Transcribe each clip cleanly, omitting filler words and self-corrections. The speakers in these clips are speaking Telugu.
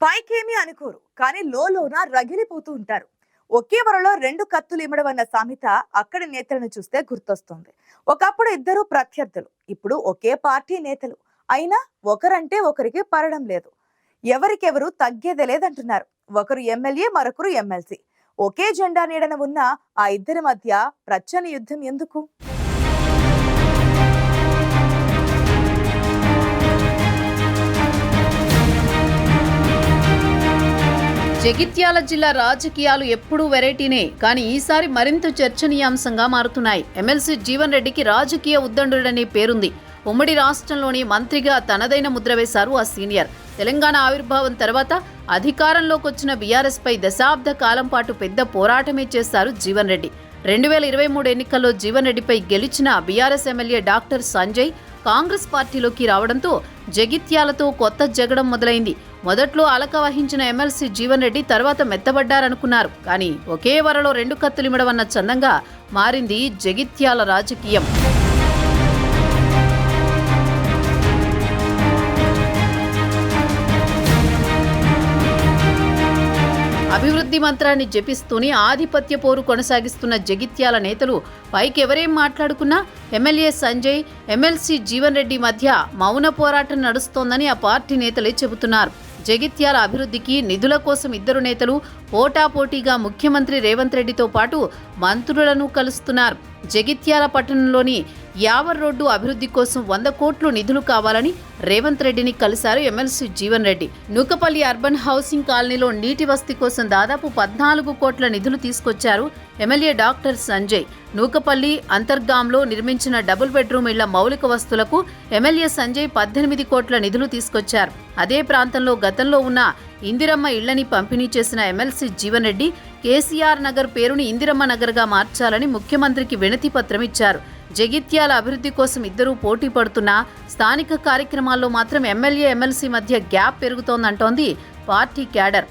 పైకేమీ అనుకోరు కానీ లోన రగిలిపోతూ ఉంటారు. ఒకే వరలో రెండు కత్తులు ఇమ్మడం అన్న సామెత అక్కడి నేతలను చూస్తే గుర్తొస్తుంది. ఒకప్పుడు ఇద్దరు ప్రత్యర్థులు, ఇప్పుడు ఒకే పార్టీ నేతలు. అయినా ఒకరంటే ఒకరికి పడడం లేదు. ఎవరికెవరు తగ్గేదే లేదంటున్నారు. ఒకరు ఎమ్మెల్యే, మరొకరు ఎమ్మెల్సీ. ఒకే జెండా నీడన ఉన్న ఆ ఇద్దరి మధ్య ప్రచ్ఛన్న యుద్ధం ఎందుకు? జగిత్యాల జిల్లా రాజకీయాలు ఎప్పుడూ వెరైటీనే, కానీ ఈసారి మరింత చర్చనీయాంశంగా మారుతున్నాయి. ఎమ్మెల్సీ జీవన్ రెడ్డికి రాజకీయ ఉద్దండుడనే పేరుంది. ఉమ్మడి రాష్ట్రంలోని మంత్రిగా తనదైన ముద్ర వేశారు ఆ సీనియర్. తెలంగాణ ఆవిర్భావం తర్వాత అధికారంలోకి వచ్చిన బీఆర్ఎస్ పై దశాబ్ద కాలం పాటు పెద్ద పోరాటమే చేశారు జీవన్ రెడ్డి. 2023 ఎన్నికల్లో జీవన్ రెడ్డిపై గెలిచిన BRS MLA doctor Sanjay Congress పార్టీలోకి రావడంతో జగిత్యాలతో కొత్త జగడం మొదలైంది. మొదట్లో అలక వహించిన ఎమ్మెల్సీ జీవన్ రెడ్డి తర్వాత మెత్తబడ్డారనుకున్నారు. కానీ ఒకే వరలో రెండు కత్తులిమ్మడం అన్న చందంగా మారింది జగిత్యాల రాజకీయం. అభివృద్ధి మంత్రాన్ని జపిస్తూనే ఆధిపత్య పోరు కొనసాగిస్తున్న జగిత్యాల నేతలు పైకెవరేం మాట్లాడుకున్నా ఎమ్మెల్యే సంజయ్, ఎమ్మెల్సీ జీవన్ రెడ్డి మధ్య మౌన పోరాటం నడుస్తోందని ఆ పార్టీ నేతలే చెబుతున్నారు. జగిత్యాల అభివృద్ధికి నిధుల కోసం ఇద్దరు నేతలు పోటాపోటీగా ముఖ్యమంత్రి రేవంత్ రెడ్డితో పాటు మంత్రులను కలుస్తున్నారు. జగిత్యాల పట్టణంలోని యావర్ రోడ్డు అభివృద్ధి కోసం 100 కోట్లు నిధులు కావాలని రేవంత్ రెడ్డిని కలిశారు MLC Jeevan Reddy. Nukapalli urban housing కాలనీలో నీటి వసతి కోసం దాదాపు 14 కోట్ల నిధులు తీసుకొచ్చారు ఎమ్మెల్యే డాక్టర్ సంజయ్. నూకపల్లి అంతర్గాంలో నిర్మించిన డబుల్ బెడ్రూమ్ ఇళ్ల మౌలిక వస్తువులకు ఎమ్మెల్యే సంజయ్ 18 కోట్ల నిధులు తీసుకొచ్చారు. అదే ప్రాంతంలో గతంలో ఉన్న ఇందిరమ్మ ఇళ్లని పంపిణీ చేసిన ఎమ్మెల్సీ జీవన్ రెడ్డి కేసీఆర్ నగర్ పేరుని ఇందిరమ్మ నగర్గా మార్చాలని ముఖ్యమంత్రికి వినతి పత్రం ఇచ్చారు. జగిత్యాల అభివృద్ధి కోసం ఇద్దరూ పోటీ పడుతున్నా స్థానిక కార్యక్రమాల్లో మాత్రం ఎమ్మెల్యే, ఎమ్మెల్సీ మధ్య గ్యాప్ పెరుగుతోందంటోంది పార్టీ క్యాడర్.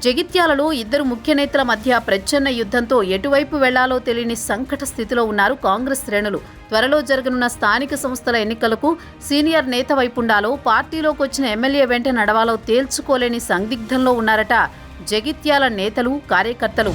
జగిత్యాలలో ఇద్దరు ముఖ్య నేతల మధ్య ప్రచ్ఛన్న యుద్ధంతో ఎటువైపు వెళ్లాలో తెలియని సంకట స్థితిలో ఉన్నారు కాంగ్రెస్ శ్రేణులు. త్వరలో జరగనున్న స్థానిక సంస్థల ఎన్నికలకు సీనియర్ నేత వైపుండాలో, పార్టీలోకి వచ్చిన ఎమ్మెల్యే వెంట నడవాలో తేల్చుకోలేని సందిగ్ధంలో ఉన్నారట జగిత్యాల నేతలు, కార్యకర్తలు.